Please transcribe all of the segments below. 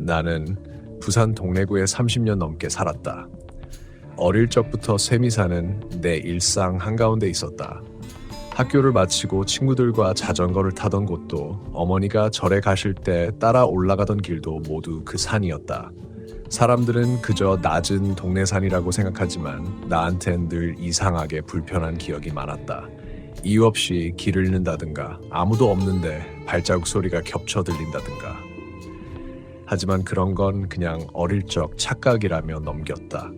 나는 부산 동래구에 30년 넘게 살았다. 어릴 적부터 쇠미사는 내 일상 한가운데 있었다. 학교를 마치고 친구들과 자전거를 타던 곳도 어머니가 절에 가실 때 따라 올라가던 길도 모두 그 산이었다. 사람들은 그저 낮은 동네산이라고 생각하지만 나한텐 늘 이상하게 불편한 기억이 많았다. 이유 없이 길을 잃는다든가 아무도 없는데 발자국 소리가 겹쳐 들린다든가. 하지만 그런 건 그냥 어릴 적 착각이라며 넘겼다.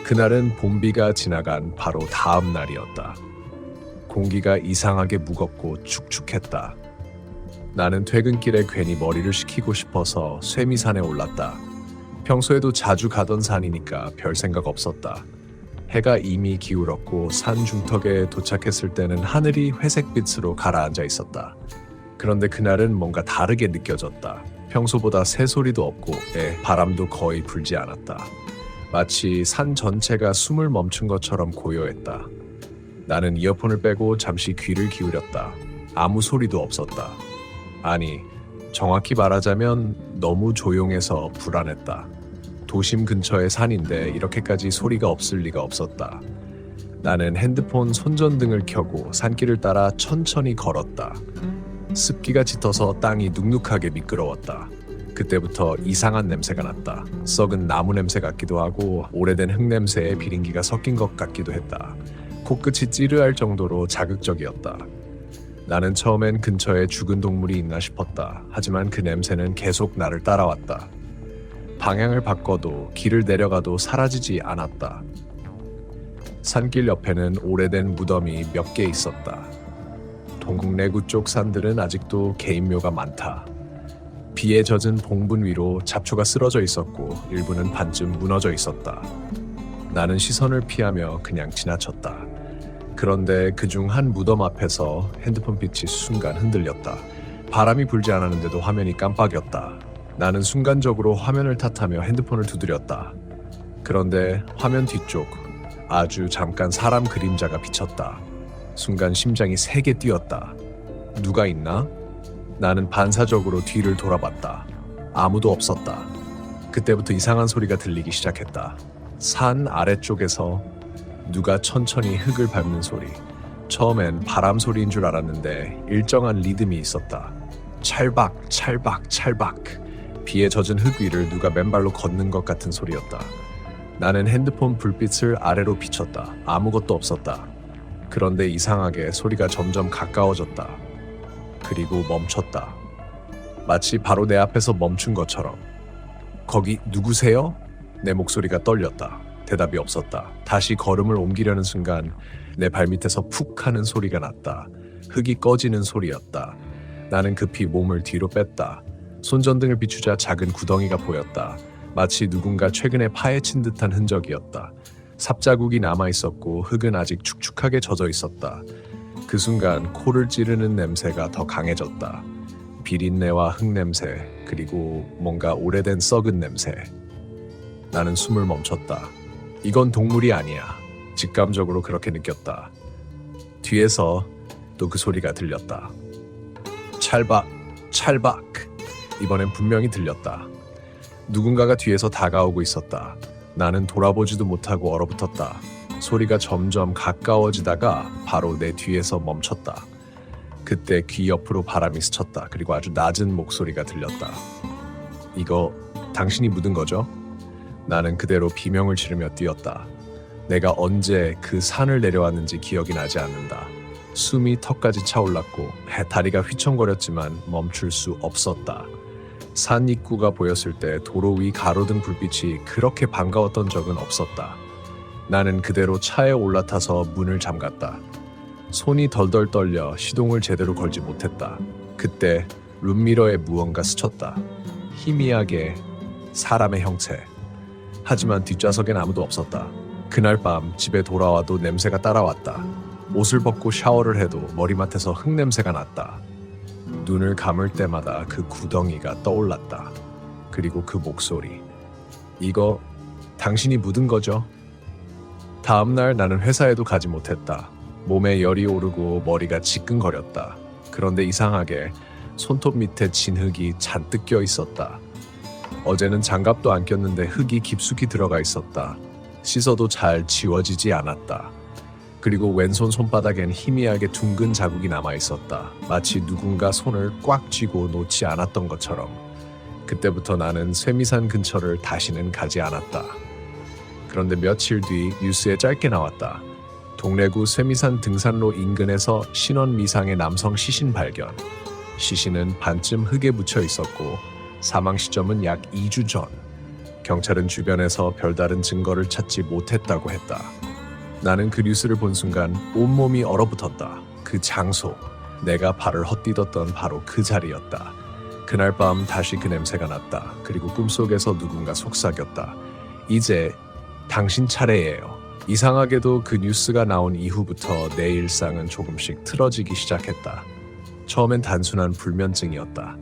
그날은 봄비가 지나간 바로 다음 날이었다. 공기가 이상하게 무겁고 축축했다. 나는 퇴근길에 괜히 머리를 식히고 싶어서 쇠미산에 올랐다. 평소에도 자주 가던 산이니까 별 생각 없었다. 해가 이미 기울었고 산 중턱에 도착했을 때는 하늘이 회색빛으로 가라앉아 있었다. 그런데 그날은 뭔가 다르게 느껴졌다. 평소보다 새소리도 없고 바람도 거의 불지 않았다. 마치 산 전체가 숨을 멈춘 것처럼 고요했다. 나는 이어폰을 빼고 잠시 귀를 기울였다. 아무 소리도 없었다. 아니, 정확히 말하자면 너무 조용해서 불안했다. 도심 근처의 산인데 이렇게까지 소리가 없을 리가 없었다. 나는 핸드폰 손전등을 켜고 산길을 따라 천천히 걸었다. 습기가 짙어서 땅이 눅눅하게 미끄러웠다. 그때부터 이상한 냄새가 났다. 썩은 나무 냄새 같기도 하고 오래된 흙 냄새에 비린기가 섞인 것 같기도 했다. 코끝이 찌르할 정도로 자극적이었다. 나는 처음엔 근처에 죽은 동물이 있나 싶었다. 하지만 그 냄새는 계속 나를 따라왔다. 방향을 바꿔도 길을 내려가도 사라지지 않았다. 산길 옆에는 오래된 무덤이 몇 개 있었다. 동래구 쪽 산들은 아직도 개인묘가 많다. 비에 젖은 봉분 위로 잡초가 쓰러져 있었고 일부는 반쯤 무너져 있었다. 나는 시선을 피하며 그냥 지나쳤다. 그런데 그중 한 무덤 앞에서 핸드폰 빛이 순간 흔들렸다. 바람이 불지 않았는데도 화면이 깜빡였다. 나는 순간적으로 화면을 탓하며 핸드폰을 두드렸다. 그런데 화면 뒤쪽 아주 잠깐 사람 그림자가 비쳤다. 순간 심장이 세게 뛰었다. 누가 있나? 나는 반사적으로 뒤를 돌아봤다. 아무도 없었다. 그때부터 이상한 소리가 들리기 시작했다. 산 아래쪽에서 누가 천천히 흙을 밟는 소리. 처음엔 바람 소리인 줄 알았는데 일정한 리듬이 있었다. 찰박, 찰박, 찰박. 비에 젖은 흙 위를 누가 맨발로 걷는 것 같은 소리였다. 나는 핸드폰 불빛을 아래로 비췄다. 아무것도 없었다. 그런데 이상하게 소리가 점점 가까워졌다. 그리고 멈췄다. 마치 바로 내 앞에서 멈춘 것처럼. 거기 누구세요? 내 목소리가 떨렸다. 대답이 없었다. 다시 걸음을 옮기려는 순간 내 발밑에서 푹 하는 소리가 났다. 흙이 꺼지는 소리였다. 나는 급히 몸을 뒤로 뺐다. 손전등을 비추자 작은 구덩이가 보였다. 마치 누군가 최근에 파헤친 듯한 흔적이었다. 삽자국이 남아있었고 흙은 아직 축축하게 젖어 있었다. 그 순간 코를 찌르는 냄새가 더 강해졌다. 비린내와 흙냄새, 그리고 뭔가 오래된 썩은 냄새. 나는 숨을 멈췄다. 이건 동물이 아니야. 직감적으로 그렇게 느꼈다. 뒤에서 또 그 소리가 들렸다. 찰박, 찰박. 이번엔 분명히 들렸다. 누군가가 뒤에서 다가오고 있었다. 나는 돌아보지도 못하고 얼어붙었다. 소리가 점점 가까워지다가 바로 내 뒤에서 멈췄다. 그때 귀 옆으로 바람이 스쳤다. 그리고 아주 낮은 목소리가 들렸다. 이거 당신이 묻은 거죠? 나는 그대로 비명을 지르며 뛰었다. 내가 언제 그 산을 내려왔는지 기억이 나지 않는다. 숨이 턱까지 차올랐고 다리가 휘청거렸지만 멈출 수 없었다. 산 입구가 보였을 때 도로 위 가로등 불빛이 그렇게 반가웠던 적은 없었다. 나는 그대로 차에 올라타서 문을 잠갔다. 손이 덜덜 떨려 시동을 제대로 걸지 못했다. 그때 룸미러에 무언가 스쳤다. 희미하게 사람의 형체. 하지만 뒷좌석엔 아무도 없었다. 그날 밤 집에 돌아와도 냄새가 따라왔다. 옷을 벗고 샤워를 해도 머리맡에서 흙냄새가 났다. 눈을 감을 때마다 그 구덩이가 떠올랐다. 그리고 그 목소리. 이거 당신이 묻은 거죠? 다음날 나는 회사에도 가지 못했다. 몸에 열이 오르고 머리가 지끈거렸다. 그런데 이상하게 손톱 밑에 진흙이 잔뜩 껴 있었다. 어제는 장갑도 안 꼈는데 흙이 깊숙이 들어가 있었다. 씻어도 잘 지워지지 않았다. 그리고 왼손 손바닥엔 희미하게 둥근 자국이 남아 있었다. 마치 누군가 손을 꽉 쥐고 놓지 않았던 것처럼. 그때부터 나는 쇠미산 근처를 다시는 가지 않았다. 그런데 며칠 뒤 뉴스에 짧게 나왔다. 동래구 쇠미산 등산로 인근에서 신원 미상의 남성 시신 발견. 시신은 반쯤 흙에 묻혀 있었고 사망 시점은 약 2주 전. 경찰은 주변에서 별다른 증거를 찾지 못했다고 했다. 나는 그 뉴스를 본 순간 온몸이 얼어붙었다. 그 장소, 내가 발을 헛디뎠던 바로 그 자리였다. 그날 밤 다시 그 냄새가 났다. 그리고 꿈속에서 누군가 속삭였다. 이제 당신 차례예요. 이상하게도 그 뉴스가 나온 이후부터 내 일상은 조금씩 틀어지기 시작했다. 처음엔 단순한 불면증이었다.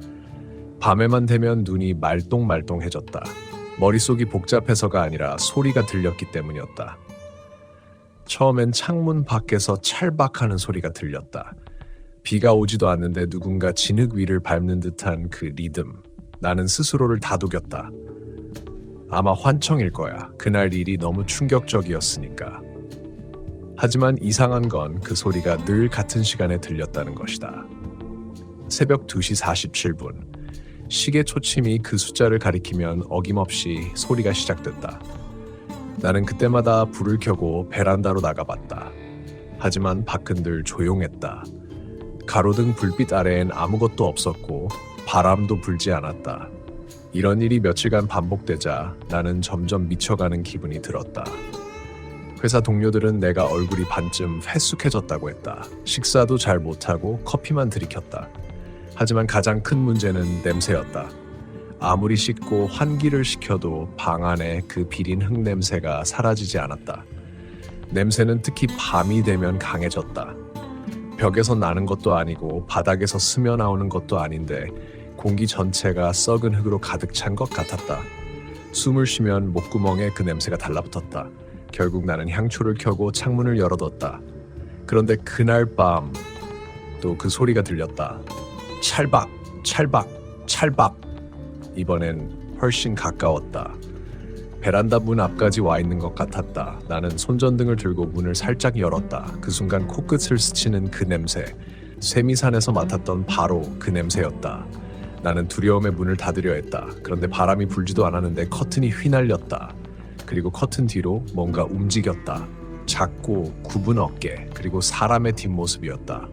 밤에만 되면 눈이 말똥말똥해졌다. 머릿속이 복잡해서가 아니라 소리가 들렸기 때문이었다. 처음엔 창문 밖에서 찰박하는 소리가 들렸다. 비가 오지도 않는데 누군가 진흙 위를 밟는 듯한 그 리듬. 나는 스스로를 다독였다. 아마 환청일 거야. 그날 일이 너무 충격적이었으니까. 하지만 이상한 건 그 소리가 늘 같은 시간에 들렸다는 것이다. 새벽 2시 47분. 시계 초침이 그 숫자를 가리키면 어김없이 소리가 시작됐다. 나는 그때마다 불을 켜고 베란다로 나가봤다. 하지만 밖은 늘 조용했다. 가로등 불빛 아래엔 아무것도 없었고 바람도 불지 않았다. 이런 일이 며칠간 반복되자 나는 점점 미쳐가는 기분이 들었다. 회사 동료들은 내가 얼굴이 반쯤 회쑥해졌다고 했다. 식사도 잘 못하고 커피만 들이켰다. 하지만 가장 큰 문제는 냄새였다. 아무리 씻고 환기를 시켜도 방 안에 그 비린 흙 냄새가 사라지지 않았다. 냄새는 특히 밤이 되면 강해졌다. 벽에서 나는 것도 아니고 바닥에서 스며 나오는 것도 아닌데 공기 전체가 썩은 흙으로 가득 찬 것 같았다. 숨을 쉬면 목구멍에 그 냄새가 달라붙었다. 결국 나는 향초를 켜고 창문을 열어뒀다. 그런데 그날 밤 또 그 소리가 들렸다. 찰박, 찰박, 찰박. 이번엔 훨씬 가까웠다. 베란다 문 앞까지 와 있는 것 같았다. 나는 손전등을 들고 문을 살짝 열었다. 그 순간 코끝을 스치는 그 냄새. 쇠미산에서 맡았던 바로 그 냄새였다. 나는 두려움에 문을 닫으려 했다. 그런데 바람이 불지도 않았는데 커튼이 휘날렸다. 그리고 커튼 뒤로 뭔가 움직였다. 작고 굽은 어깨, 그리고 사람의 뒷모습이었다.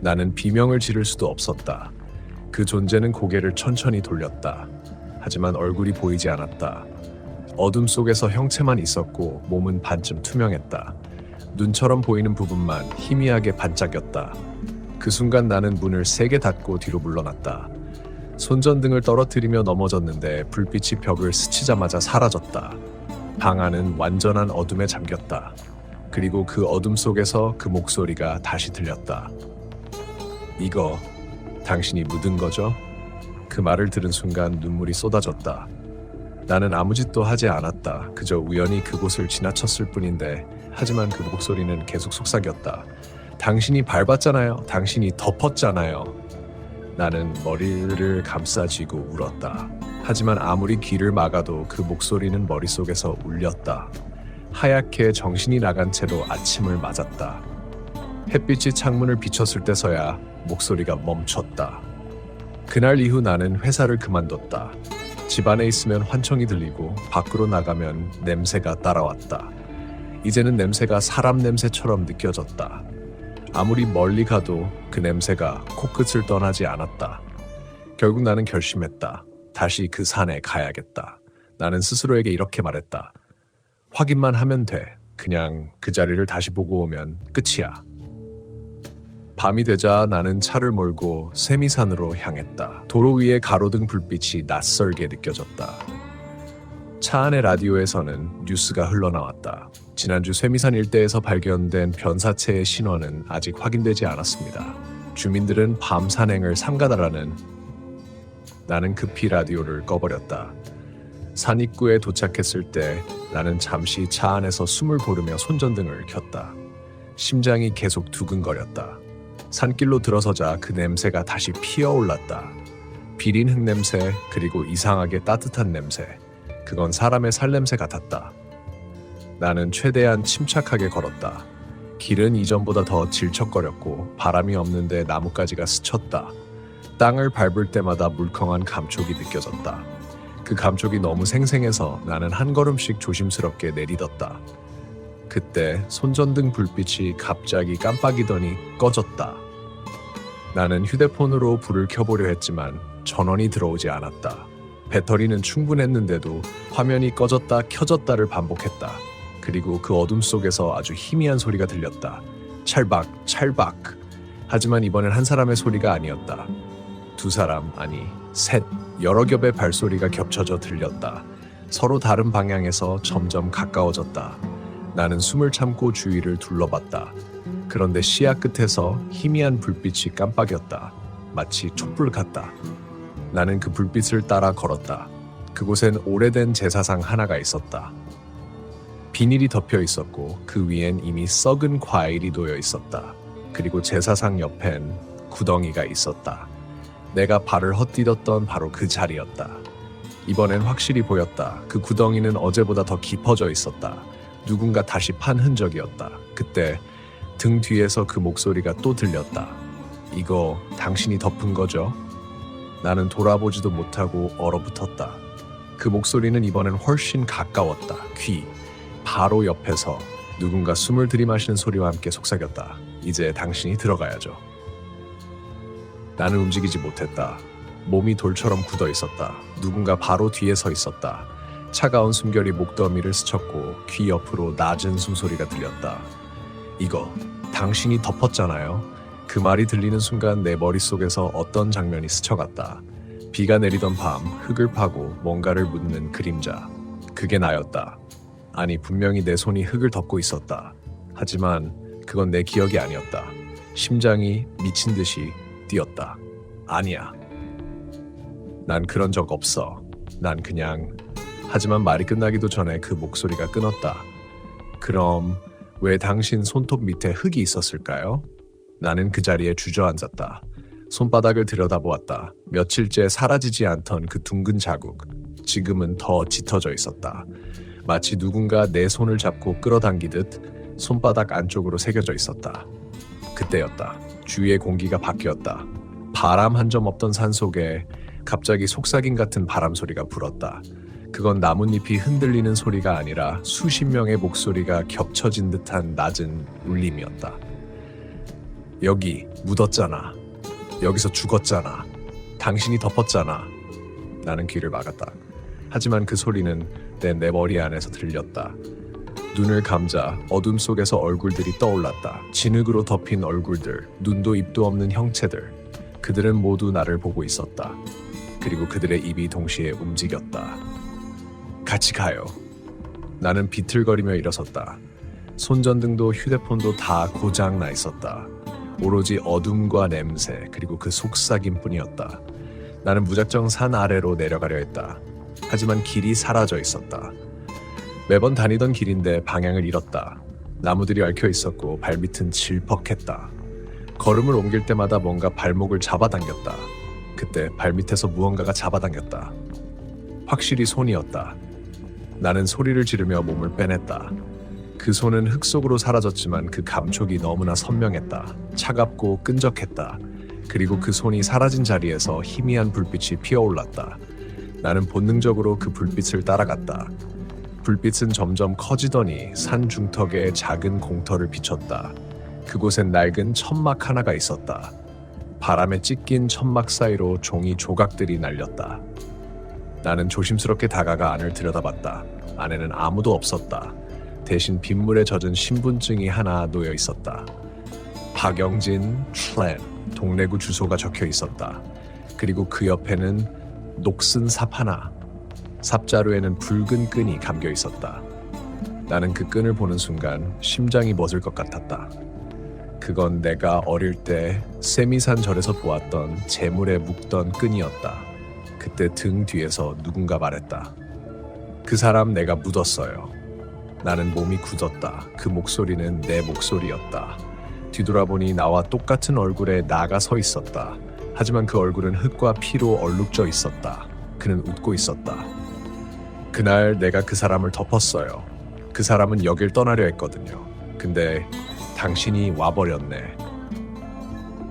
나는 비명을 지를 수도 없었다. 그 존재는 고개를 천천히 돌렸다. 하지만 얼굴이 보이지 않았다. 어둠 속에서 형체만 있었고 몸은 반쯤 투명했다. 눈처럼 보이는 부분만 희미하게 반짝였다. 그 순간 나는 문을 세게 닫고 뒤로 물러났다. 손전등을 떨어뜨리며 넘어졌는데 불빛이 벽을 스치자마자 사라졌다. 방 안은 완전한 어둠에 잠겼다. 그리고 그 어둠 속에서 그 목소리가 다시 들렸다. 이거 당신이 묻은 거죠? 그 말을 들은 순간 눈물이 쏟아졌다. 나는 아무 짓도 하지 않았다. 그저 우연히 그곳을 지나쳤을 뿐인데 하지만 그 목소리는 계속 속삭였다. 당신이 밟았잖아요. 당신이 덮었잖아요. 나는 머리를 감싸쥐고 울었다. 하지만 아무리 귀를 막아도 그 목소리는 머릿속에서 울렸다. 하얗게 정신이 나간 채로 아침을 맞았다. 햇빛이 창문을 비췄을 때서야 목소리가 멈췄다. 그날 이후 나는 회사를 그만뒀다. 집 안에 있으면 환청이 들리고 밖으로 나가면 냄새가 따라왔다. 이제는 냄새가 사람 냄새처럼 느껴졌다. 아무리 멀리 가도 그 냄새가 코끝을 떠나지 않았다. 결국 나는 결심했다. 다시 그 산에 가야겠다. 나는 스스로에게 이렇게 말했다. 확인만 하면 돼. 그냥 그 자리를 다시 보고 오면 끝이야. 밤이 되자 나는 차를 몰고 쇠미산으로 향했다. 도로 위에 가로등 불빛이 낯설게 느껴졌다. 차 안의 라디오에서는 뉴스가 흘러나왔다. 지난주 쇠미산 일대에서 발견된 변사체의 신원은 아직 확인되지 않았습니다. 주민들은 밤 산행을 삼가다라는. 나는 급히 라디오를 꺼버렸다. 산 입구에 도착했을 때 나는 잠시 차 안에서 숨을 고르며 손전등을 켰다. 심장이 계속 두근거렸다. 산길로 들어서자 그 냄새가 다시 피어올랐다. 비린 흙냄새, 그리고 이상하게 따뜻한 냄새. 그건 사람의 살냄새 같았다. 나는 최대한 침착하게 걸었다. 길은 이전보다 더 질척거렸고 바람이 없는데 나뭇가지가 스쳤다. 땅을 밟을 때마다 물컹한 감촉이 느껴졌다. 그 감촉이 너무 생생해서 나는 한 걸음씩 조심스럽게 내딛었다. 그때 손전등 불빛이 갑자기 깜빡이더니 꺼졌다. 나는 휴대폰으로 불을 켜보려 했지만 전원이 들어오지 않았다. 배터리는 충분했는데도 화면이 꺼졌다 켜졌다를 반복했다. 그리고 그 어둠 속에서 아주 희미한 소리가 들렸다. 찰박, 찰박. 하지만 이번엔 한 사람의 소리가 아니었다. 두 사람, 아니 셋, 여러 겹의 발소리가 겹쳐져 들렸다. 서로 다른 방향에서 점점 가까워졌다. 나는 숨을 참고 주위를 둘러봤다. 그런데 시야 끝에서 희미한 불빛이 깜빡였다. 마치 촛불 같다. 나는 그 불빛을 따라 걸었다. 그곳엔 오래된 제사상 하나가 있었다. 비닐이 덮여 있었고 그 위엔 이미 썩은 과일이 놓여 있었다. 그리고 제사상 옆엔 구덩이가 있었다. 내가 발을 헛디뎠던 바로 그 자리였다. 이번엔 확실히 보였다. 그 구덩이는 어제보다 더 깊어져 있었다. 누군가 다시 판 흔적이었다. 그때 등 뒤에서 그 목소리가 또 들렸다. 이거 당신이 덮은 거죠? 나는 돌아보지도 못하고 얼어붙었다. 그 목소리는 이번엔 훨씬 가까웠다. 귀 바로 옆에서 누군가 숨을 들이마시는 소리와 함께 속삭였다. 이제 당신이 들어가야죠. 나는 움직이지 못했다. 몸이 돌처럼 굳어 있었다. 누군가 바로 뒤에 서 있었다. 차가운 숨결이 목더미를 스쳤고 귀 옆으로 낮은 숨소리가 들렸다. 이거 당신이 덮었잖아요. 그 말이 들리는 순간 내 머릿속에서 어떤 장면이 스쳐갔다. 비가 내리던 밤 흙을 파고 뭔가를 묻는 그림자. 그게 나였다. 아니 분명히 내 손이 흙을 덮고 있었다. 하지만 그건 내 기억이 아니었다. 심장이 미친 듯이 뛰었다. 아니야. 난 그런 적 없어. 난 그냥... 하지만 말이 끝나기도 전에 그 목소리가 끊었다. 그럼 왜 당신 손톱 밑에 흙이 있었을까요? 나는 그 자리에 주저앉았다. 손바닥을 들여다보았다. 며칠째 사라지지 않던 그 둥근 자국. 지금은 더 짙어져 있었다. 마치 누군가 내 손을 잡고 끌어당기듯 손바닥 안쪽으로 새겨져 있었다. 그때였다. 주위의 공기가 바뀌었다. 바람 한 점 없던 산속에 갑자기 속삭임 같은 바람 소리가 불었다. 그건 나뭇잎이 흔들리는 소리가 아니라 수십 명의 목소리가 겹쳐진 듯한 낮은 울림이었다. 여기 묻었잖아. 여기서 죽었잖아. 당신이 덮었잖아. 나는 귀를 막았다. 하지만 그 소리는 내 머리 안에서 들렸다. 눈을 감자 어둠 속에서 얼굴들이 떠올랐다. 진흙으로 덮인 얼굴들, 눈도 입도 없는 형체들. 그들은 모두 나를 보고 있었다. 그리고 그들의 입이 동시에 움직였다. 같이 가요. 나는 비틀거리며 일어섰다. 손전등도 휴대폰도 다 고장 나 있었다. 오로지 어둠과 냄새 그리고 그 속삭임뿐이었다. 나는 무작정 산 아래로 내려가려 했다. 하지만 길이 사라져 있었다. 매번 다니던 길인데 방향을 잃었다. 나무들이 얽혀 있었고 발밑은 질퍽했다. 걸음을 옮길 때마다 뭔가 발목을 잡아당겼다. 그때 발밑에서 무언가가 잡아당겼다. 확실히 손이었다. 나는 소리를 지르며 몸을 빼냈다. 그 손은 흙 속으로 사라졌지만 그 감촉이 너무나 선명했다. 차갑고 끈적했다. 그리고 그 손이 사라진 자리에서 희미한 불빛이 피어올랐다. 나는 본능적으로 그 불빛을 따라갔다. 불빛은 점점 커지더니 산 중턱에 작은 공터를 비췄다. 그곳엔 낡은 천막 하나가 있었다. 바람에 찢긴 천막 사이로 종이 조각들이 날렸다. 나는 조심스럽게 다가가 안을 들여다봤다. 안에는 아무도 없었다. 대신 빗물에 젖은 신분증이 하나 놓여 있었다. 박영진 플랜 동래구 주소가 적혀 있었다. 그리고 그 옆에는 녹슨 삽 하나. 삽자루에는 붉은 끈이 감겨 있었다. 나는 그 끈을 보는 순간 심장이 멎을 것 같았다. 그건 내가 어릴 때 세미산 절에서 보았던 재물에 묶던 끈이었다. 그때 등 뒤에서 누군가 말했다. 그 사람 내가 묻었어요. 나는 몸이 굳었다. 그 목소리는 내 목소리였다. 뒤돌아보니 나와 똑같은 얼굴에 나가 서 있었다. 하지만 그 얼굴은 흙과 피로 얼룩져 있었다. 그는 웃고 있었다. 그날 내가 그 사람을 덮었어요. 그 사람은 여길 떠나려 했거든요. 근데 당신이 와버렸네.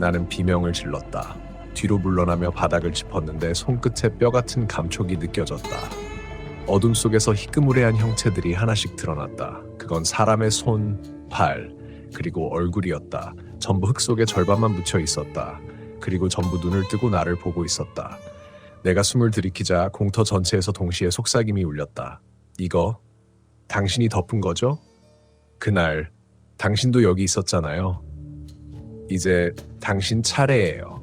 나는 비명을 질렀다. 뒤로 물러나며 바닥을 짚었는데 손끝에 뼈 같은 감촉이 느껴졌다. 어둠 속에서 희끄무레한 형체들이 하나씩 드러났다. 그건 사람의 손, 발, 그리고 얼굴이었다. 전부 흙 속에 절반만 묻혀 있었다. 그리고 전부 눈을 뜨고 나를 보고 있었다. 내가 숨을 들이키자 공터 전체에서 동시에 속삭임이 울렸다. 이거 당신이 덮은 거죠? 그날 당신도 여기 있었잖아요. 이제 당신 차례예요.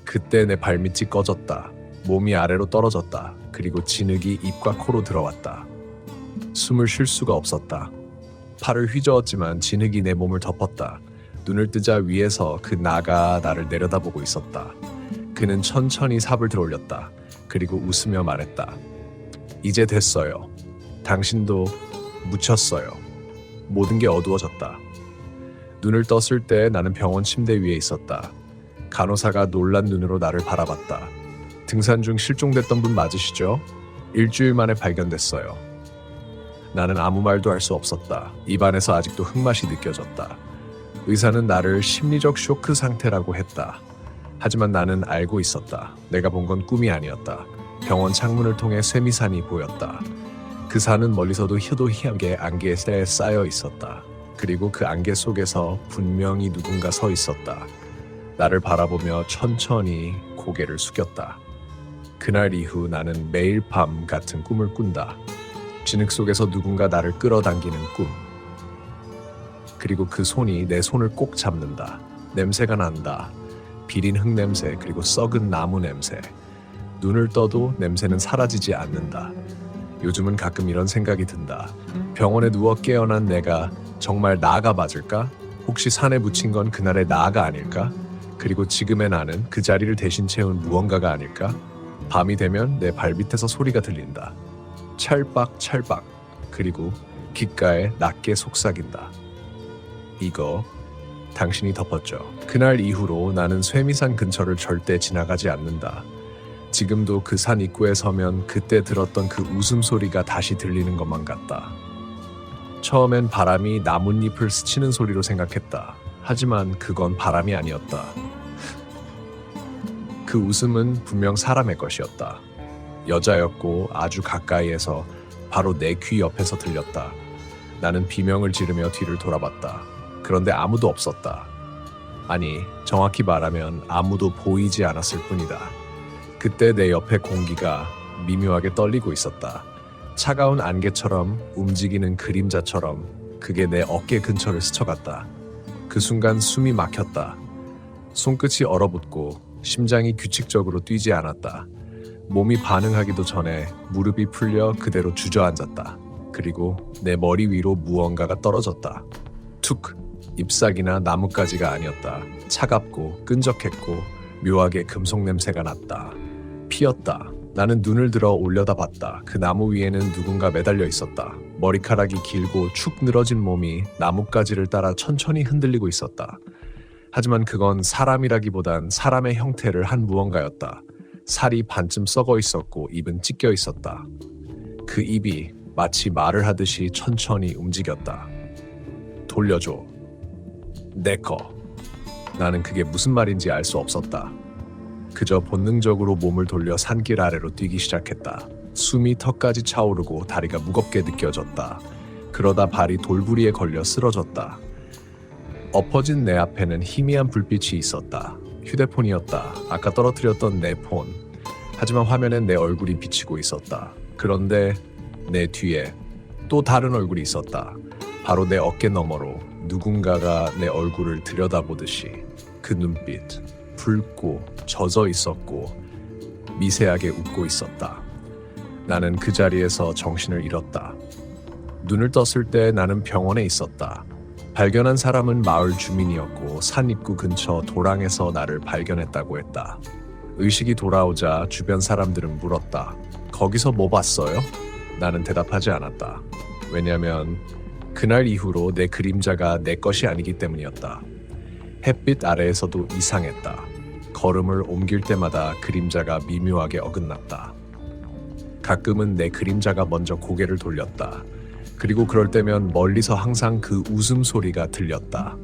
그때 내 발밑이 꺼졌다. 몸이 아래로 떨어졌다. 그리고 진흙이 입과 코로 들어왔다. 숨을 쉴 수가 없었다. 팔을 휘저었지만 진흙이 내 몸을 덮었다. 눈을 뜨자 위에서 그 나가 나를 내려다보고 있었다. 그는 천천히 삽을 들어올렸다. 그리고 웃으며 말했다. 이제 됐어요. 당신도 묻혔어요. 모든 게 어두워졌다. 눈을 떴을 때 나는 병원 침대 위에 있었다. 간호사가 놀란 눈으로 나를 바라봤다. 등산 중 실종됐던 분 맞으시죠? 일주일 만에 발견됐어요. 나는 아무 말도 할 수 없었다. 입안에서 아직도 흙맛이 느껴졌다. 의사는 나를 심리적 쇼크 상태라고 했다. 하지만 나는 알고 있었다. 내가 본 건 꿈이 아니었다. 병원 창문을 통해 쇠미산이 보였다. 그 산은 멀리서도 희도희하게 안개에 쌓여 있었다. 그리고 그 안개 속에서 분명히 누군가 서 있었다. 나를 바라보며 천천히 고개를 숙였다. 그날 이후 나는 매일 밤 같은 꿈을 꾼다. 진흙 속에서 누군가 나를 끌어당기는 꿈. 그리고 그 손이 내 손을 꼭 잡는다. 냄새가 난다. 비린 흙 냄새, 그리고 썩은 나무 냄새. 눈을 떠도 냄새는 사라지지 않는다. 요즘은 가끔 이런 생각이 든다. 병원에 누워 깨어난 내가 정말 나가 맞을까? 혹시 산에 묻힌 건 그날의 나가 아닐까? 그리고 지금의 나는 그 자리를 대신 채운 무언가가 아닐까? 밤이 되면 내 발밑에서 소리가 들린다. 찰박찰박. 그리고 귓가에 낮게 속삭인다. 이거 당신이 덮었죠. 그날 이후로 나는 쇠미산 근처를 절대 지나가지 않는다. 지금도 그 산 입구에 서면 그때 들었던 그 웃음소리가 다시 들리는 것만 같다. 처음엔 바람이 나뭇잎을 스치는 소리로 생각했다. 하지만 그건 바람이 아니었다. 그 웃음은 분명 사람의 것이었다. 여자였고 아주 가까이에서 바로 내 귀 옆에서 들렸다. 나는 비명을 지르며 뒤를 돌아봤다. 그런데 아무도 없었다. 아니, 정확히 말하면 아무도 보이지 않았을 뿐이다. 그때 내 옆에 공기가 미묘하게 떨리고 있었다. 차가운 안개처럼 움직이는 그림자처럼 그게 내 어깨 근처를 스쳐갔다. 그 순간 숨이 막혔다. 손끝이 얼어붙고 심장이 규칙적으로 뛰지 않았다. 몸이 반응하기도 전에 무릎이 풀려 그대로 주저앉았다. 그리고 내 머리 위로 무언가가 떨어졌다. 툭! 잎사귀나 나뭇가지가 아니었다. 차갑고 끈적했고 묘하게 금속 냄새가 났다. 피었다. 나는 눈을 들어 올려다봤다. 그 나무 위에는 누군가 매달려 있었다. 머리카락이 길고 축 늘어진 몸이 나뭇가지를 따라 천천히 흔들리고 있었다. 하지만 그건 사람이라기보단 사람의 형태를 한 무언가였다. 살이 반쯤 썩어 있었고 입은 찢겨 있었다. 그 입이 마치 말을 하듯이 천천히 움직였다. 돌려줘. 내 거. 나는 그게 무슨 말인지 알 수 없었다. 그저 본능적으로 몸을 돌려 산길 아래로 뛰기 시작했다. 숨이 턱까지 차오르고 다리가 무겁게 느껴졌다. 그러다 발이 돌부리에 걸려 쓰러졌다. 엎어진 내 앞에는 희미한 불빛이 있었다. 휴대폰이었다. 아까 떨어뜨렸던 내 폰. 하지만 화면엔 내 얼굴이 비치고 있었다. 그런데 내 뒤에 또 다른 얼굴이 있었다. 바로 내 어깨 너머로 누군가가 내 얼굴을 들여다보듯이. 그 눈빛, 붉고 젖어 있었고 미세하게 웃고 있었다. 나는 그 자리에서 정신을 잃었다. 눈을 떴을 때 나는 병원에 있었다. 발견한 사람은 마을 주민이었고 산 입구 근처 도랑에서 나를 발견했다고 했다. 의식이 돌아오자 주변 사람들은 물었다. 거기서 뭐 봤어요? 나는 대답하지 않았다. 왜냐면 그날 이후로 내 그림자가 내 것이 아니기 때문이었다. 햇빛 아래에서도 이상했다. 걸음을 옮길 때마다 그림자가 미묘하게 어긋났다. 가끔은 내 그림자가 먼저 고개를 돌렸다. 그리고 그럴 때면 멀리서 항상 그 웃음소리가 들렸다.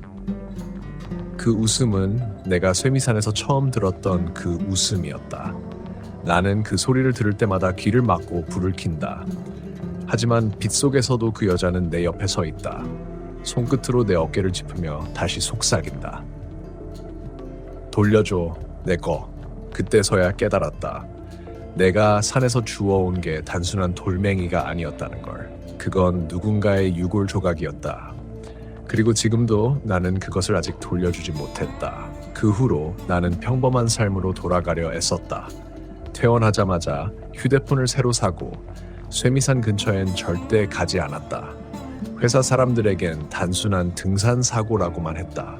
그 웃음은 내가 쇠미산에서 처음 들었던 그 웃음이었다. 나는 그 소리를 들을 때마다 귀를 막고 불을 킨다. 하지만 빛 속에서도 그 여자는 내 옆에 서 있다. 손끝으로 내 어깨를 짚으며 다시 속삭인다. 돌려줘, 내 거. 그때서야 깨달았다. 내가 산에서 주워온 게 단순한 돌멩이가 아니었다는 걸. 그건 누군가의 유골 조각이었다. 그리고 지금도 나는 그것을 아직 돌려주지 못했다. 그 후로 나는 평범한 삶으로 돌아가려 애썼다. 퇴원하자마자 휴대폰을 새로 사고 쇠미산 근처엔 절대 가지 않았다. 회사 사람들에겐 단순한 등산 사고라고만 했다.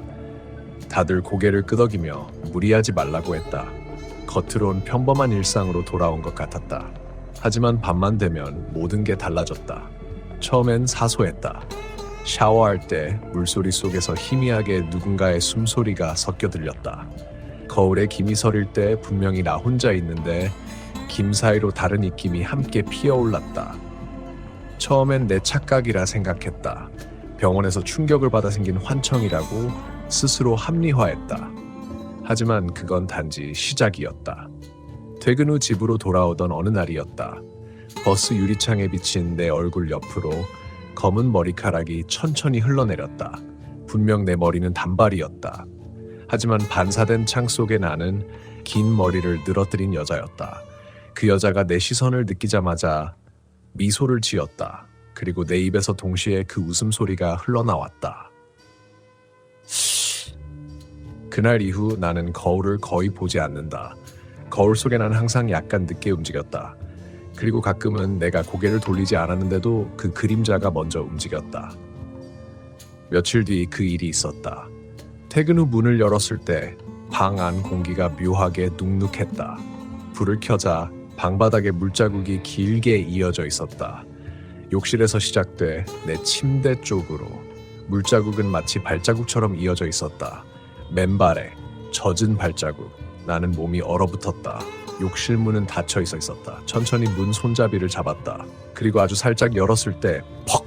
다들 고개를 끄덕이며 무리하지 말라고 했다. 겉으론 평범한 일상으로 돌아온 것 같았다. 하지만 밤만 되면 모든 게 달라졌다. 처음엔 사소했다. 샤워할 때 물소리 속에서 희미하게 누군가의 숨소리가 섞여 들렸다. 거울에 김이 서릴 때 분명히 나 혼자 있는데 김 사이로 다른 입김이 함께 피어올랐다. 처음엔 내 착각이라 생각했다. 병원에서 충격을 받아 생긴 환청이라고 스스로 합리화했다. 하지만 그건 단지 시작이었다. 퇴근 후 집으로 돌아오던 어느 날이었다. 버스 유리창에 비친 내 얼굴 옆으로 검은 머리카락이 천천히 흘러내렸다. 분명 내 머리는 단발이었다. 하지만 반사된 창 속에 나는 긴 머리를 늘어뜨린 여자였다. 그 여자가 내 시선을 느끼자마자 미소를 지었다. 그리고 내 입에서 동시에 그 웃음소리가 흘러나왔다. 그날 이후 나는 거울을 거의 보지 않는다. 거울 속에 난 항상 약간 늦게 움직였다. 그리고 가끔은 내가 고개를 돌리지 않았는데도 그 그림자가 먼저 움직였다. 며칠 뒤 그 일이 있었다. 퇴근 후 문을 열었을 때 방 안 공기가 묘하게 눅눅했다. 불을 켜자 방바닥에 물자국이 길게 이어져 있었다. 욕실에서 시작돼 내 침대 쪽으로 물자국은 마치 발자국처럼 이어져 있었다. 맨발에 젖은 발자국. 나는 몸이 얼어붙었다. 욕실 문은 닫혀 있었다. 천천히 문 손잡이를 잡았다. 그리고 아주 살짝 열었을 때 퍽!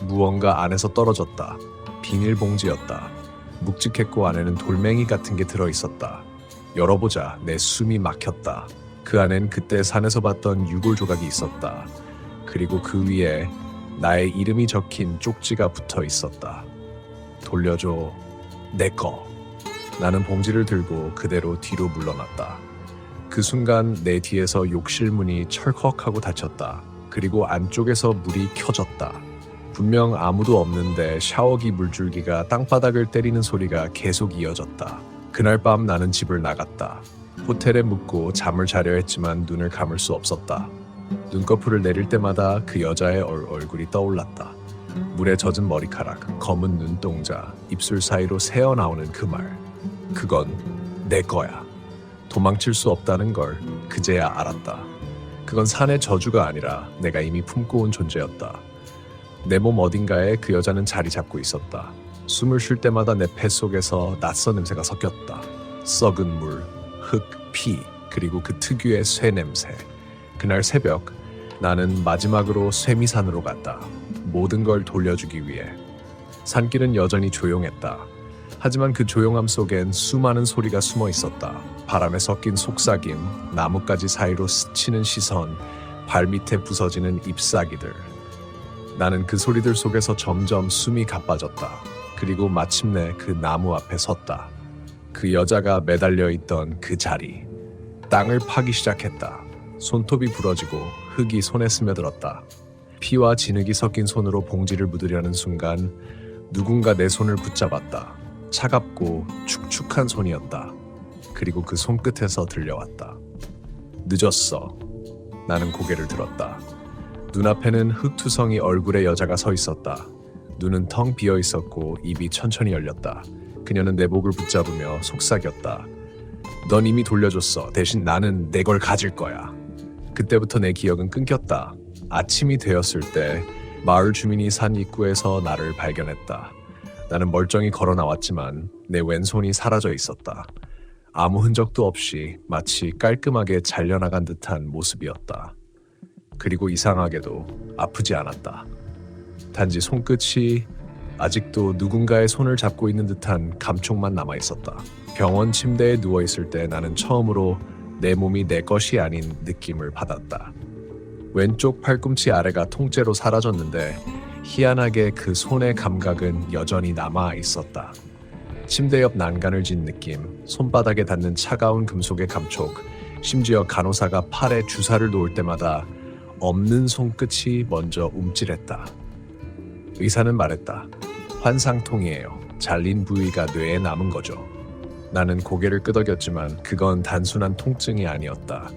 무언가 안에서 떨어졌다. 비닐봉지였다. 묵직했고 안에는 돌멩이 같은 게 들어있었다. 열어보자 내 숨이 막혔다. 그 안엔 그때 산에서 봤던 유골 조각이 있었다. 그리고 그 위에 나의 이름이 적힌 쪽지가 붙어 있었다. 돌려줘, 내 거. 나는 봉지를 들고 그대로 뒤로 물러났다. 그 순간 내 뒤에서 욕실 문이 철컥하고 닫혔다. 그리고 안쪽에서 물이 켜졌다. 분명 아무도 없는데 샤워기 물줄기가 땅바닥을 때리는 소리가 계속 이어졌다. 그날 밤 나는 집을 나갔다. 호텔에 묵고 잠을 자려 했지만 눈을 감을 수 없었다. 눈꺼풀을 내릴 때마다 그 여자의 얼굴이 떠올랐다. 물에 젖은 머리카락, 검은 눈동자, 입술 사이로 새어나오는 그 말. 그건 내 거야. 도망칠 수 없다는 걸 그제야 알았다. 그건 산의 저주가 아니라 내가 이미 품고 온 존재였다. 내 몸 어딘가에 그 여자는 자리 잡고 있었다. 숨을 쉴 때마다 내 폐 속에서 낯선 냄새가 섞였다. 썩은 물, 흙, 피, 그리고 그 특유의 쇠 냄새. 그날 새벽 나는 마지막으로 쇠미산으로 갔다. 모든 걸 돌려주기 위해. 산길은 여전히 조용했다. 하지만 그 조용함 속엔 수많은 소리가 숨어 있었다. 바람에 섞인 속삭임, 나뭇가지 사이로 스치는 시선, 발밑에 부서지는 잎사귀들. 나는 그 소리들 속에서 점점 숨이 가빠졌다. 그리고 마침내 그 나무 앞에 섰다. 그 여자가 매달려 있던 그 자리. 땅을 파기 시작했다. 손톱이 부러지고 흙이 손에 스며들었다. 피와 진흙이 섞인 손으로 봉지를 묻으려는 순간 누군가 내 손을 붙잡았다. 차갑고 축축한 손이었다. 그리고 그 손끝에서 들려왔다. 늦었어. 나는 고개를 들었다. 눈앞에는 흙투성이 얼굴의 여자가 서 있었다. 눈은 텅 비어 있었고 입이 천천히 열렸다. 그녀는 내 목을 붙잡으며 속삭였다. 넌 이미 돌려줬어. 대신 나는 내 걸 가질 거야. 그때부터 내 기억은 끊겼다. 아침이 되었을 때 마을 주민이 산 입구에서 나를 발견했다. 나는 멀쩡히 걸어 나왔지만 내 왼손이 사라져 있었다. 아무 흔적도 없이 마치 깔끔하게 잘려나간 듯한 모습이었다. 그리고 이상하게도 아프지 않았다. 단지 손끝이 아직도 누군가의 손을 잡고 있는 듯한 감촉만 남아 있었다. 병원 침대에 누워 있을 때 나는 처음으로 내 몸이 내 것이 아닌 느낌을 받았다. 왼쪽 팔꿈치 아래가 통째로 사라졌는데 희한하게 그 손의 감각은 여전히 남아 있었다. 침대 옆 난간을 진 느낌, 손바닥에 닿는 차가운 금속의 감촉, 심지어 간호사가 팔에 주사를 놓을 때마다 없는 손끝이 먼저 움찔했다. 의사는 말했다. 환상통이에요. 잘린 부위가 뇌에 남은 거죠. 나는 고개를 끄덕였지만 그건 단순한 통증이 아니었다.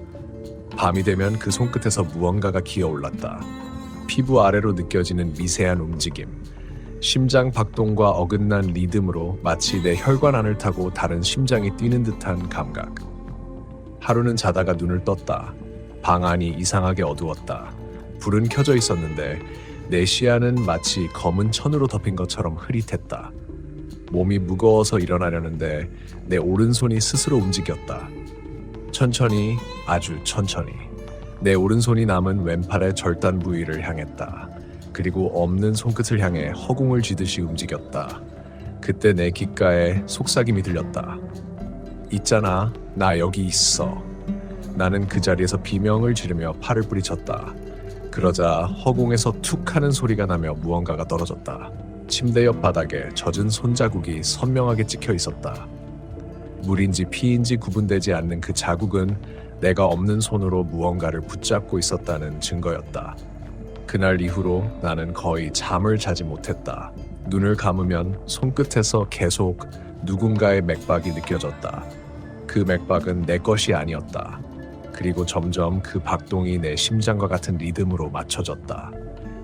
밤이 되면 그 손끝에서 무언가가 기어올랐다. 피부 아래로 느껴지는 미세한 움직임, 심장 박동과 어긋난 리듬으로 마치 내 혈관 안을 타고 다른 심장이 뛰는 듯한 감각. 하루는 자다가 눈을 떴다. 방 안이 이상하게 어두웠다. 불은 켜져 있었는데 내 시야는 마치 검은 천으로 덮인 것처럼 흐릿했다. 몸이 무거워서 일어나려는데 내 오른손이 스스로 움직였다. 천천히, 아주 천천히. 내 오른손이 남은 왼팔의 절단 부위를 향했다. 그리고 없는 손끝을 향해 허공을 쥐듯이 움직였다. 그때 내 귓가에 속삭임이 들렸다. 있잖아, 나 여기 있어. 나는 그 자리에서 비명을 지르며 팔을 뿌리쳤다. 그러자 허공에서 툭 하는 소리가 나며 무언가가 떨어졌다. 침대 옆 바닥에 젖은 손자국이 선명하게 찍혀 있었다. 물인지 피인지 구분되지 않는 그 자국은 내가 없는 손으로 무언가를 붙잡고 있었다는 증거였다. 그날 이후로 나는 거의 잠을 자지 못했다. 눈을 감으면 손끝에서 계속 누군가의 맥박이 느껴졌다. 그 맥박은 내 것이 아니었다. 그리고 점점 그 박동이 내 심장과 같은 리듬으로 맞춰졌다.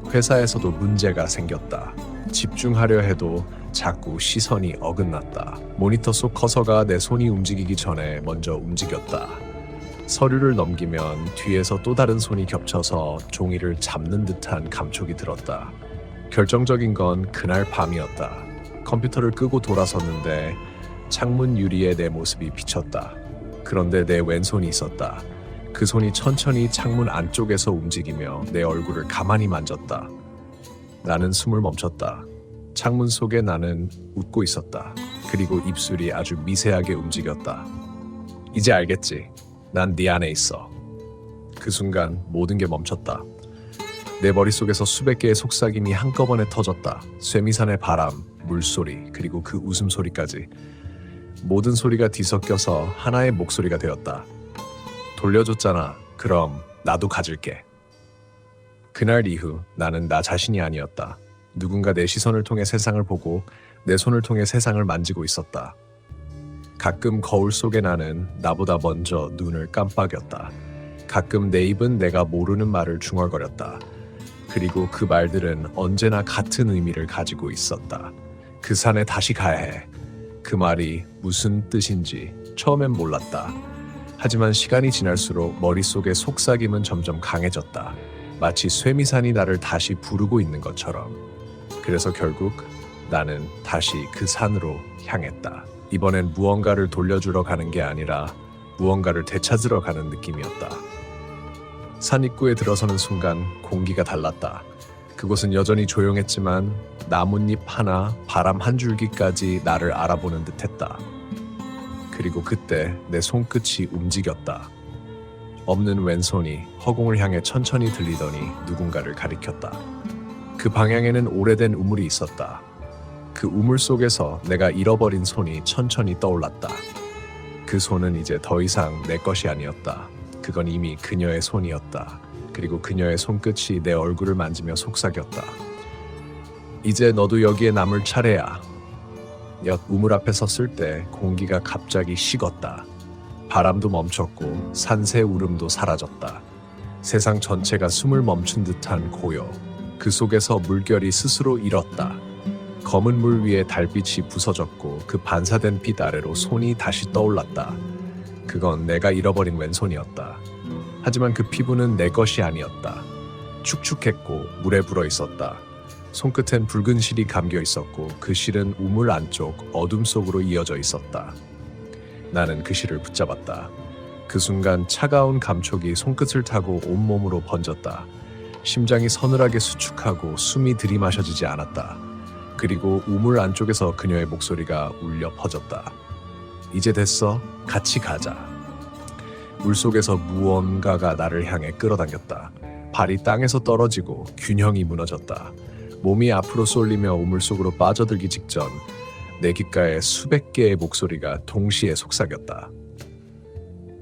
회사에서도 문제가 생겼다. 집중하려 해도 자꾸 시선이 어긋났다. 모니터 속 커서가 내 손이 움직이기 전에 먼저 움직였다. 서류를 넘기면 뒤에서 또 다른 손이 겹쳐서 종이를 잡는 듯한 감촉이 들었다. 결정적인 건 그날 밤이었다. 컴퓨터를 끄고 돌아섰는데 창문 유리에 내 모습이 비쳤다. 그런데 내 왼손이 있었다. 그 손이 천천히 창문 안쪽에서 움직이며 내 얼굴을 가만히 만졌다. 나는 숨을 멈췄다. 창문 속에 나는 웃고 있었다. 그리고 입술이 아주 미세하게 움직였다. 이제 알겠지? 난 네 안에 있어. 그 순간 모든 게 멈췄다. 내 머릿속에서 수백 개의 속삭임이 한꺼번에 터졌다. 쇠미산의 바람, 물소리, 그리고 그 웃음소리까지. 모든 소리가 뒤섞여서 하나의 목소리가 되었다. 돌려줬잖아. 그럼 나도 가질게. 그날 이후 나는 나 자신이 아니었다. 누군가 내 시선을 통해 세상을 보고 내 손을 통해 세상을 만지고 있었다. 가끔 거울 속에 나는 나보다 먼저 눈을 깜빡였다. 가끔 내 입은 내가 모르는 말을 중얼거렸다. 그리고 그 말들은 언제나 같은 의미를 가지고 있었다. 그 산에 다시 가야 해. 그 말이 무슨 뜻인지 처음엔 몰랐다. 하지만 시간이 지날수록 머릿속의 속삭임은 점점 강해졌다. 마치 쇠미산이 나를 다시 부르고 있는 것처럼. 그래서 결국 나는 다시 그 산으로 향했다. 이번엔 무언가를 돌려주러 가는 게 아니라 무언가를 되찾으러 가는 느낌이었다. 산 입구에 들어서는 순간 공기가 달랐다. 그곳은 여전히 조용했지만 나뭇잎 하나, 바람 한 줄기까지 나를 알아보는 듯했다. 그리고 그때 내 손끝이 움직였다. 없는 왼손이 허공을 향해 천천히 들리더니 누군가를 가리켰다. 그 방향에는 오래된 우물이 있었다. 그 우물 속에서 내가 잃어버린 손이 천천히 떠올랐다. 그 손은 이제 더 이상 내 것이 아니었다. 그건 이미 그녀의 손이었다. 그리고 그녀의 손끝이 내 얼굴을 만지며 속삭였다. 이제 너도 여기에 남을 차례야. 옆 우물 앞에 섰을 때 공기가 갑자기 식었다. 바람도 멈췄고 산새 울음도 사라졌다. 세상 전체가 숨을 멈춘 듯한 고요. 그 속에서 물결이 스스로 일었다. 검은 물 위에 달빛이 부서졌고 그 반사된 빛 아래로 손이 다시 떠올랐다. 그건 내가 잃어버린 왼손이었다. 하지만 그 피부는 내 것이 아니었다. 축축했고 물에 불어 있었다. 손끝엔 붉은 실이 감겨 있었고 그 실은 우물 안쪽 어둠 속으로 이어져 있었다. 나는 그 실을 붙잡았다. 그 순간 차가운 감촉이 손끝을 타고 온몸으로 번졌다. 심장이 서늘하게 수축하고 숨이 들이마셔지지 않았다. 그리고 우물 안쪽에서 그녀의 목소리가 울려 퍼졌다. 이제 됐어. 같이 가자. 물속에서 무언가가 나를 향해 끌어당겼다. 발이 땅에서 떨어지고 균형이 무너졌다. 몸이 앞으로 쏠리며 우물 속으로 빠져들기 직전 내 귓가에 수백 개의 목소리가 동시에 속삭였다.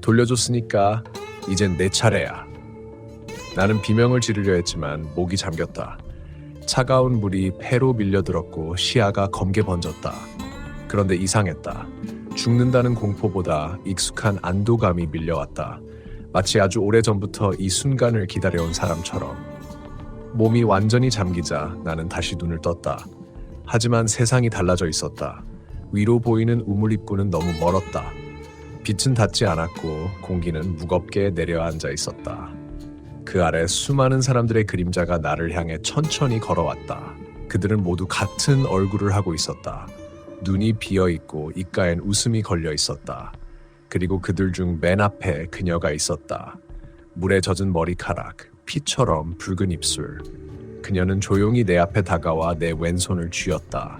돌려줬으니까 이젠 내 차례야. 나는 비명을 지르려 했지만 목이 잠겼다. 차가운 물이 폐로 밀려들었고 시야가 검게 번졌다. 그런데 이상했다. 죽는다는 공포보다 익숙한 안도감이 밀려왔다. 마치 아주 오래전부터 이 순간을 기다려온 사람처럼. 몸이 완전히 잠기자 나는 다시 눈을 떴다. 하지만 세상이 달라져 있었다. 위로 보이는 우물 입구는 너무 멀었다. 빛은 닿지 않았고 공기는 무겁게 내려앉아 있었다. 그 아래 수많은 사람들의 그림자가 나를 향해 천천히 걸어왔다. 그들은 모두 같은 얼굴을 하고 있었다. 눈이 비어있고 입가엔 웃음이 걸려 있었다. 그리고 그들 중 맨 앞에 그녀가 있었다. 물에 젖은 머리카락, 피처럼 붉은 입술. 그녀는 조용히 내 앞에 다가와 내 왼손을 쥐었다.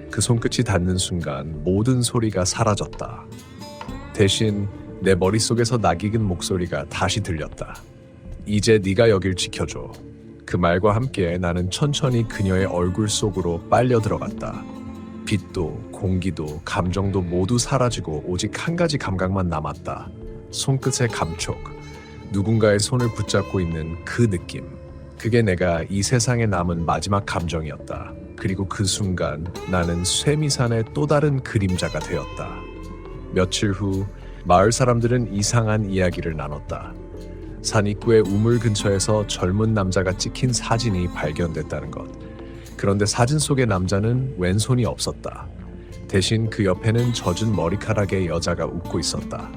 그 손끝이 닿는 순간 모든 소리가 사라졌다. 대신 내 머릿속에서 낯익은 목소리가 다시 들렸다. 이제 네가 여길 지켜줘. 그 말과 함께 나는 천천히 그녀의 얼굴 속으로 빨려 들어갔다. 빛도 공기도 감정도 모두 사라지고 오직 한 가지 감각만 남았다. 손끝의 감촉. 누군가의 손을 붙잡고 있는 그 느낌. 그게 내가 이 세상에 남은 마지막 감정이었다. 그리고 그 순간 나는 쇠미산의 또 다른 그림자가 되었다. 며칠 후 마을 사람들은 이상한 이야기를 나눴다. 산 입구의 우물 근처에서 젊은 남자가 찍힌 사진이 발견됐다는 것. 그런데 사진 속의 남자는 왼손이 없었다. 대신 그 옆에는 젖은 머리카락의 여자가 웃고 있었다.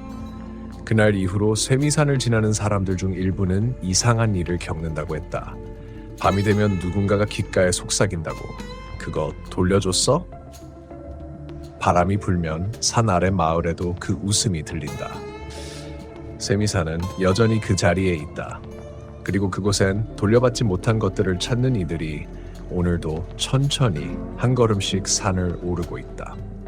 그날 이후로 쇠미산을 지나는 사람들 중 일부는 이상한 일을 겪는다고 했다. 밤이 되면 누군가가 귓가에 속삭인다고. 그거 돌려줬어? 바람이 불면 산 아래 마을에도 그 웃음이 들린다. 쇠미산은 여전히 그 자리에 있다. 그리고 그곳엔 돌려받지 못한 것들을 찾는 이들이 오늘도 천천히 한 걸음씩 산을 오르고 있다.